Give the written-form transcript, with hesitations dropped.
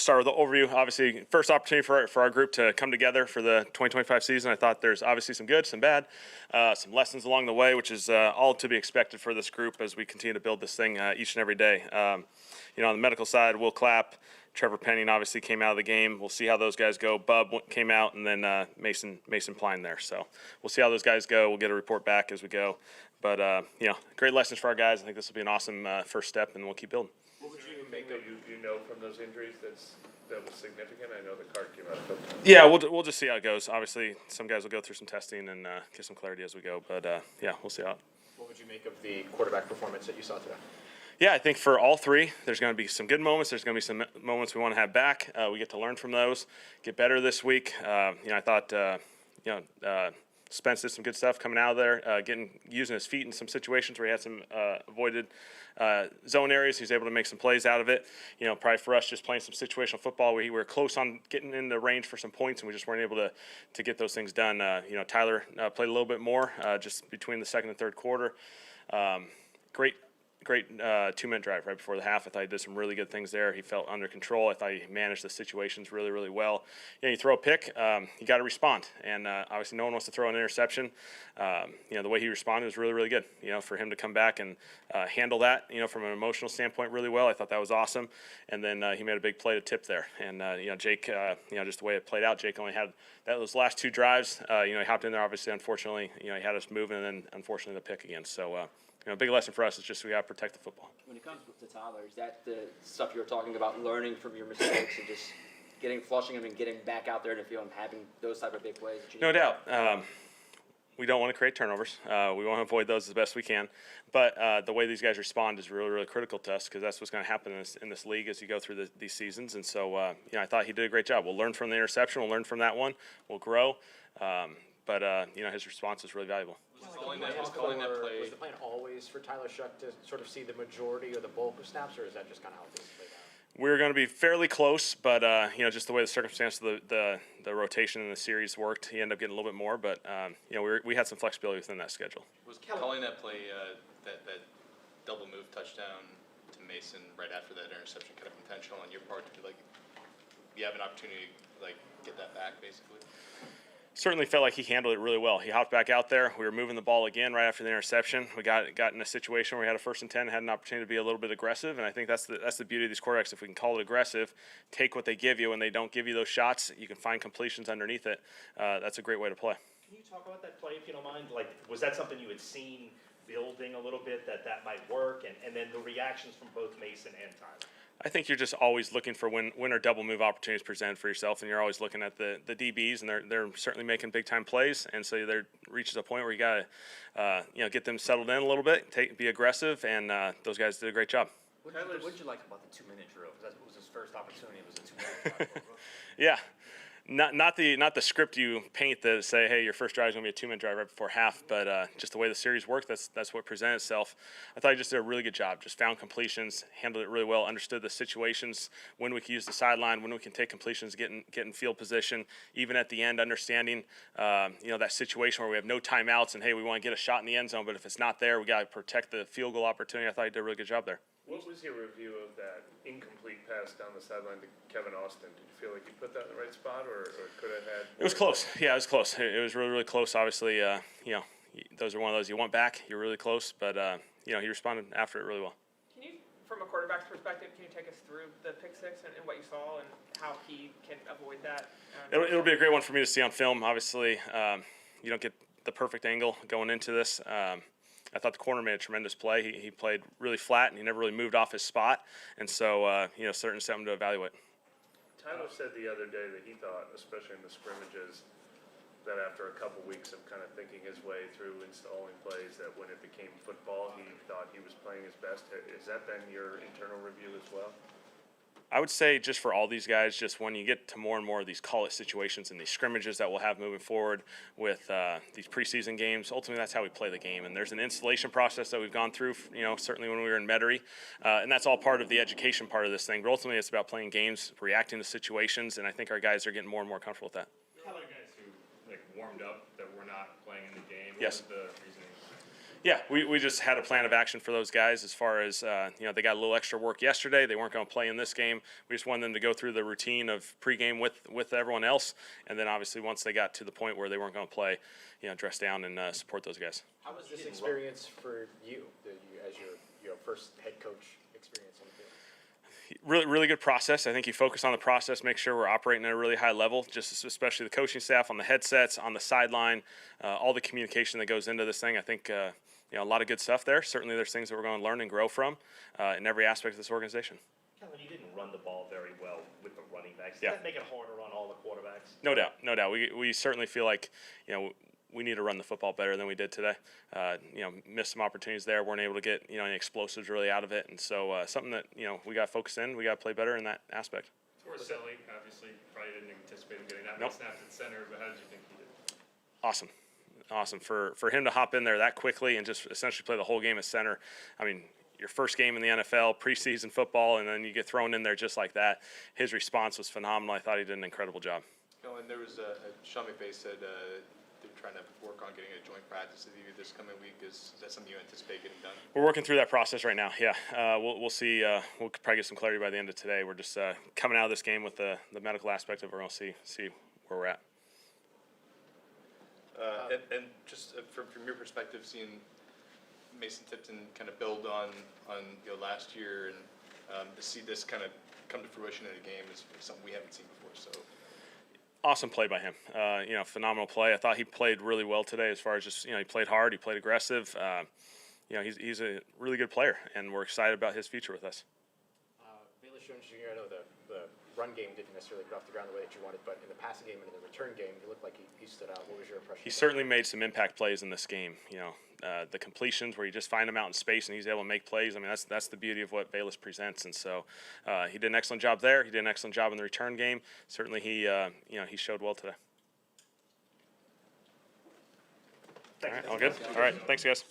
Start with the overview. Obviously, first opportunity for our group to come together for the 2025 season. I thought there's obviously some good, some bad, some lessons along the way, which is all to be expected for this group as we continue to build this thing each and every day. On the medical side, Will Clapp, Trevor Penning obviously came out of the game. We'll see how those guys go. Bub came out, and then Mason Pline there. So we'll see how those guys go. We'll get a report back as we go. But, great lessons for our guys. I think this will be an awesome first step, and we'll keep building. What would you make of you know from those injuries that was significant? I know the card came out a couple times. Yeah, we'll just see how it goes. Obviously, some guys will go through some testing and get some clarity as we go. But we'll see how. What would you make of the quarterback performance that you saw today? Yeah, I think for all three, there's going to be some good moments. There's going to be some moments we want to have back. We get to learn from those, get better this week. I thought Spence did some good stuff coming out of there, using his feet in some situations where he had some avoided zone areas. He was able to make some plays out of it. Probably for us, just playing some situational football, we were close on getting in the range for some points, and we just weren't able to get those things done. Tyler played a little bit more just between the second and third quarter. Great 2-minute drive right before the half. I thought he did some really good things there. He felt under control. I thought he managed the situations really, really well. You throw a pick, you got to respond. And obviously no one wants to throw an interception. The way he responded was really, really good. For him to come back and handle that, from an emotional standpoint really well, I thought that was awesome. And then he made a big play to tip there. And, Jake, just the way it played out, Jake only had those last two drives. He hopped in there, obviously, unfortunately. He had us moving, and then, unfortunately, the pick again. So, a big lesson for us is just we got to protect the football. When it comes to Tyler, is that the stuff you were talking about, learning from your mistakes and just flushing him and getting back out there in the field and having those type of big plays? No doubt. We don't want to create turnovers. We want to avoid those as best we can. But the way these guys respond is really, really critical to us because that's what's going to happen in this league as you go through these seasons. And so, I thought he did a great job. We'll learn from the interception. We'll learn from that one. We'll grow. But his response was really valuable. Was the plan always for Tyler Shuck to sort of see the majority or the bulk of snaps, or is that just kind of how things played out? We're going to be fairly close, but just the way the circumstance of the rotation in the series worked, he ended up getting a little bit more. But we had some flexibility within that schedule. Was calling that play that double move touchdown to Mason right after that interception kind of intentional on your part to be you have an opportunity to get that back basically? Certainly felt like he handled it really well. He hopped back out there. We were moving the ball again right after the interception. We got in a situation where we had a 1st and 10, had an opportunity to be a little bit aggressive, and I think that's the beauty of these quarterbacks. If we can call it aggressive, take what they give you, and they don't give you those shots, you can find completions underneath it. That's a great way to play. Can you talk about that play, if you don't mind? Was that something you had seen building a little bit that might work, and then the reactions from both Mason and Tyler? I think you're just always looking for when or double move opportunities present for yourself, and you're always looking at the DBs, and they're certainly making big time plays, and so there reaches a point where you got to get them settled in a little bit, be aggressive, and those guys did a great job. What did you like about the 2-minute drill? Because that was his first opportunity. It was a 2-minute drill. Yeah. Not the script you paint that say, hey, your first drive is going to be a 2-minute drive right before half, but just the way the series worked, that's what presented itself. I thought he just did a really good job. Just found completions, handled it really well, understood the situations, when we can use the sideline, when we can take completions, get in field position, even at the end, understanding that situation where we have no timeouts and, hey, we want to get a shot in the end zone, but if it's not there, we got to protect the field goal opportunity. I thought he did a really good job there. What was your review of that incomplete pass down the sideline to Kevin Austin? Did you feel like you put that in the right spot, or could have had? It was close. Yeah, it was close. It was really, really close. Obviously, those are one of those you want back. You're really close, but he responded after it really well. Can you, from a quarterback's perspective, can you take us through the pick six and what you saw and how he can avoid that? It'll be a great one for me to see on film. Obviously, you don't get the perfect angle going into this. I thought the corner made a tremendous play. He played really flat, and he never really moved off his spot. And so, certainly something to evaluate. Tyler said the other day that he thought, especially in the scrimmages, that after a couple weeks of kind of thinking his way through installing plays, that when it became football, he thought he was playing his best. Has that been your internal review as well? I would say just for all these guys, just when you get to more and more of these call-it situations and these scrimmages that we'll have moving forward with these preseason games, ultimately that's how we play the game. And there's an installation process that we've gone through, certainly when we were in Metairie, and that's all part of the education part of this thing. But ultimately it's about playing games, reacting to situations, and I think our guys are getting more and more comfortable with that. How about guys who warmed up that were not playing in the game? Yes. What was the reasoning? Yeah, we just had a plan of action for those guys as far as, they got a little extra work yesterday. They weren't going to play in this game. We just wanted them to go through the routine of pregame with everyone else. And then obviously once they got to the point where they weren't going to play, dress down and support those guys. How was this experience for you, as your first head coach experience on the field? Really good process. I think you focus on the process, make sure we're operating at a really high level, just especially the coaching staff on the headsets, on the sideline, all the communication that goes into this thing. I think, a lot of good stuff there. Certainly there's things that we're going to learn and grow from in every aspect of this organization. Kellen, you didn't run the ball very well with the running backs. Does Yeah. that make it harder on all the quarterbacks? No doubt. We certainly feel like, we need to run the football better than we did today. Missed some opportunities there. Weren't able to get, any explosives really out of it. And so something that, we got to focus in. We got to play better in that aspect. Torricelli, obviously, probably didn't anticipate him getting that many Nope. snaps at center, but how did you think he did? Awesome for him to hop in there that quickly and just essentially play the whole game at center. I mean, your first game in the NFL, preseason football, and then you get thrown in there just like that. His response was phenomenal. I thought he did an incredible job. And there was Sean McVay said they're trying to work on getting a joint practice with you this coming week. Is that something you anticipate getting done? We're working through that process right now. Yeah, we'll see. We'll probably get some clarity by the end of today. We're just coming out of this game with the medical aspect of it. We're going to see where we're at. And just from your perspective, seeing Mason Tipton kind of build on last year and to see this kind of come to fruition in a game is something we haven't seen before. So Awesome play by him. Phenomenal play. I thought he played really well today as far as just, he played hard, he played aggressive. He's a really good player, and we're excited about his future with us. Bayless Jones Jr., I know the run game didn't necessarily get off the ground the way that you wanted, but in the passing game and in the return game, he looked like he stood out. What was your impression? He certainly made some impact plays in this game. The completions where you just find him out in space and he's able to make plays. I mean, that's the beauty of what Bayless presents. And so he did an excellent job there. He did an excellent job in the return game. Certainly he showed well today. All right, all good? All right, thanks, guys.